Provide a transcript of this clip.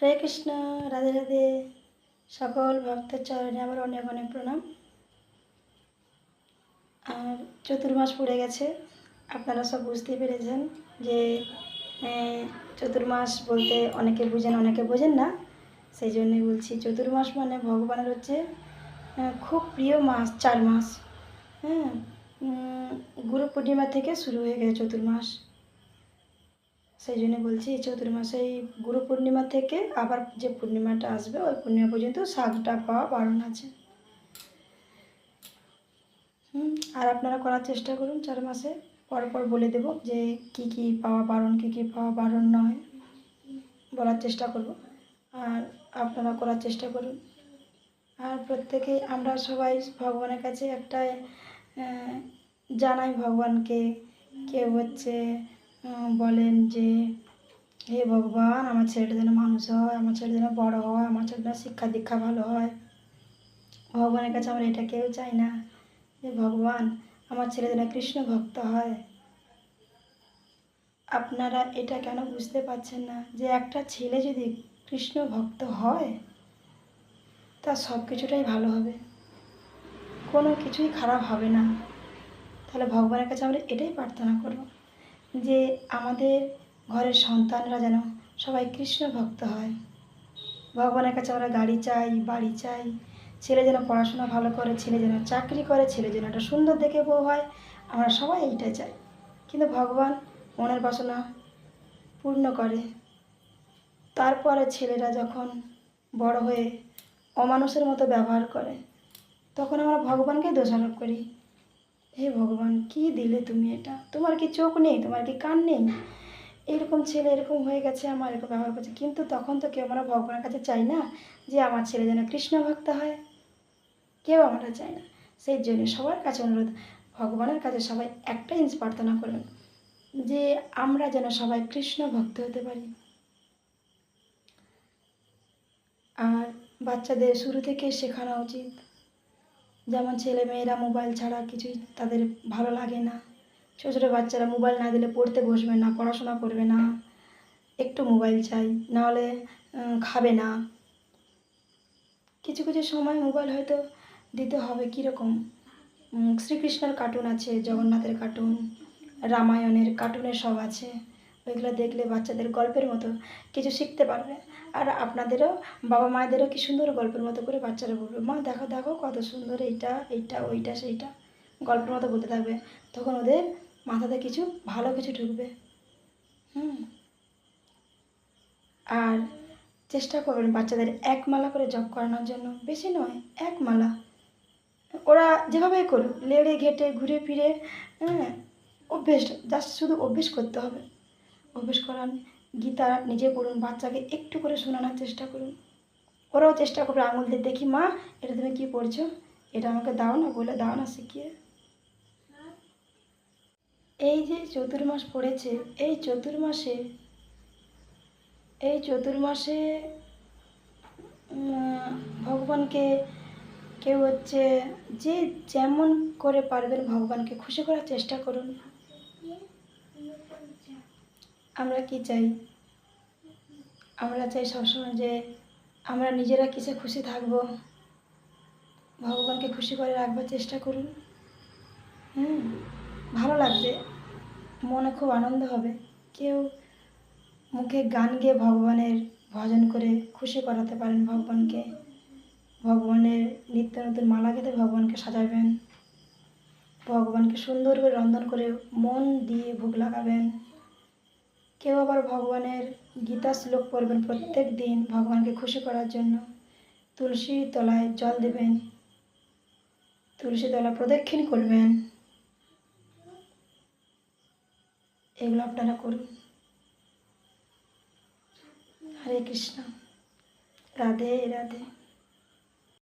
হরে কৃষ্ণ। রাধে রাধে। সকল ভক্তের চরণে আমার অনেক অনেক প্রণাম। আর চতুর্মাস পড়ে গেছে, আপনারা সব বুঝতে পেরেছেন যে চতুর্মাস বলতে অনেকে বুঝেন অনেকে বোঝেন না, সেই জন্যই বলছি। চতুর্মাস মানে ভগবানের হচ্ছে খুব প্রিয় মাস, 4 মাস। হ্যাঁ, গুরু পূর্ণিমা থেকে শুরু হয়ে গেছে চতুর্মাস, সেই জন্য বলছি এই চতুর্মাসে এই গুরু পূর্ণিমা থেকে আবার যে পূর্ণিমাটা আসবে ওই পূর্ণিমা পর্যন্ত শাকটা পাওয়া বারণ আছে। আর আপনারা করার চেষ্টা করুন, 4 মাসে পর পর বলে দেব যে কি কি পাওয়া বারণ, কি কি পাওয়া বারণ নয়, বলার চেষ্টা করব। আর আপনারা করার চেষ্টা করুন। আর প্রত্যেকেই আমরা সবাই ভগবানের কাছে একটাই জানাই ভগবানকে। কেউ হচ্ছে বলেন যে হে ভগবান, আমার ছেলেটা যেন মানুষ হয়, আমার ছেলে যেন বড় হয়, আমার ছেলে যেন শিক্ষা দীক্ষা ভালো হয়। ভগবানের কাছে আমরা এটা কেউ চাই না যে ভগবান আমার ছেলে যেন কৃষ্ণ ভক্ত হয়। আপনারা এটা কেন বুঝতে পারছেন না যে একটা ছেলে যদি কৃষ্ণ ভক্ত হয় তার সব কিছুটাই ভালো হবে, কোনো কিছুই খারাপ হবে না। তাহলে ভগবানের কাছে আমরা এটাই প্রার্থনা করব যে আমাদের ঘরের সন্তানরা যেন সবাই কৃষ্ণ ভক্ত হয়। ভগবানের কাছে আমরা গাড়ি চাই, বাড়ি চাই, ছেলে যেন পড়াশোনা ভালো করে, ছেলে যেন চাকরি করে, ছেলে যেন একটা সুন্দর দেখে বউ হয়, আমরা সবাই এইটাই চাই। কিন্তু ভগবান মনের বাসনা পূর্ণ করে। তারপরে ছেলেরা যখন বড় হয়ে অমানুষের মতো ব্যবহার করে তখন আমরা ভগবানকে দোষারোপ করি। হে ভগবান, কি দিলে তুমি এটা? তোমার কি চোখ নেই? তোমার কি কান নেই? এরকম ছেলে এরকম হয়ে গেছে, আমার এরকম ব্যবহার করছে। কিন্তু তখন তো কেউ আমরা ভগবানের কাছে চাই না যে আমার ছেলে যেন কৃষ্ণ ভক্ত হয়, কেউ আমরা চাই না। সেই জন্য সবার কাছে অনুরোধ, ভগবানের কাছে সবাই একটা জিনিস প্রার্থনা করবেন যে আমরা যেন সবাই কৃষ্ণ ভক্ত হতে পারি। আর বাচ্চাদের শুরু থেকে শেখানো উচিত, যেমন ছেলে মেয়েরা মোবাইল ছাড়া কিছুই তাদের ভালো লাগে না। ছোটো ছোটো বাচ্চারা মোবাইল না দিলে পড়তে বসবে না, পড়াশোনা করবে না, একটু মোবাইল চাই, নাহলে খাবে না। কিছু কিছু সময় মোবাইল হয়তো দিতে হবে। কীরকম? শ্রীকৃষ্ণের কার্টুন আছে, জগন্নাথের কার্টুন, রামায়ণের কার্টুনের সব আছে, ওইগুলো দেখলে বাচ্চাদের গল্পের মতো কিছু শিখতে পারবে। আর আপনাদেরও বাবা মায়েদেরও কি সুন্দর গল্পের মতো করে বাচ্চারা বলবে, মা দেখো দেখো কত সুন্দর, এইটা এইটা ওইটা সেইটা, গল্পের মতো বলতে থাকবে। তখন ওদের মাথাতে কিছু ভালো কিছু ঢুকবে। আর চেষ্টা করবেন বাচ্চাদের 1 মালা করে জপ করানোর জন্য, বেশি নয়, 1 মালা। ওরা যেভাবে করুক, লেড়ে ঘেটে ঘুরে ফিরে, অভ্যেস, জাস্ট শুধু অভ্যেস করতে হবে। অভ্যেস করান। গীতা নিজে পড়ুন, বাচ্চাকে একটু করে শোনানোর চেষ্টা করুন। ওরাও চেষ্টা করবে আঙুল দিয়ে, দেখি মা এটা তুমি কী পড়ছো, এটা আমাকে দাও না, বলে দাও না শিখিয়ে। এই যে চতুর্মাস পড়েছে, এই চতুর্মাসে ভগবানকে কেউ হচ্ছে যে যেমন করে পারবেন ভগবানকে খুশি করার চেষ্টা করুন। আমরা কি চাই? আমরা চাই সবসময় যে আমরা নিজেরা কিসে খুশি থাকব, ভগবানকে খুশি করে রাখবার চেষ্টা করুন। ভালো লাগবে, মনে খুব আনন্দ হবে। কেউ মুখে গান গেয়ে ভগবানের ভজন করে খুশি করাতে পারেন ভগবানকে। ভগবানের নিত্য নতুন মালা গেঁথে ভগবানকে সাজাবেন, ভগবানকে সুন্দর করে রন্ধন করে মন দিয়ে ভোগ লাগাবেন। কেউ আবার ভগবানের গীতা শ্লোক পড়বেন প্রত্যেক দিন ভগবানকে খুশি করার জন্য। তুলসী তলায় জল দেবেন, তুলসী তলা প্রদক্ষিণ করবেন। এগুলো আপনারা করুন। হরে কৃষ্ণ। রাধে রাধে।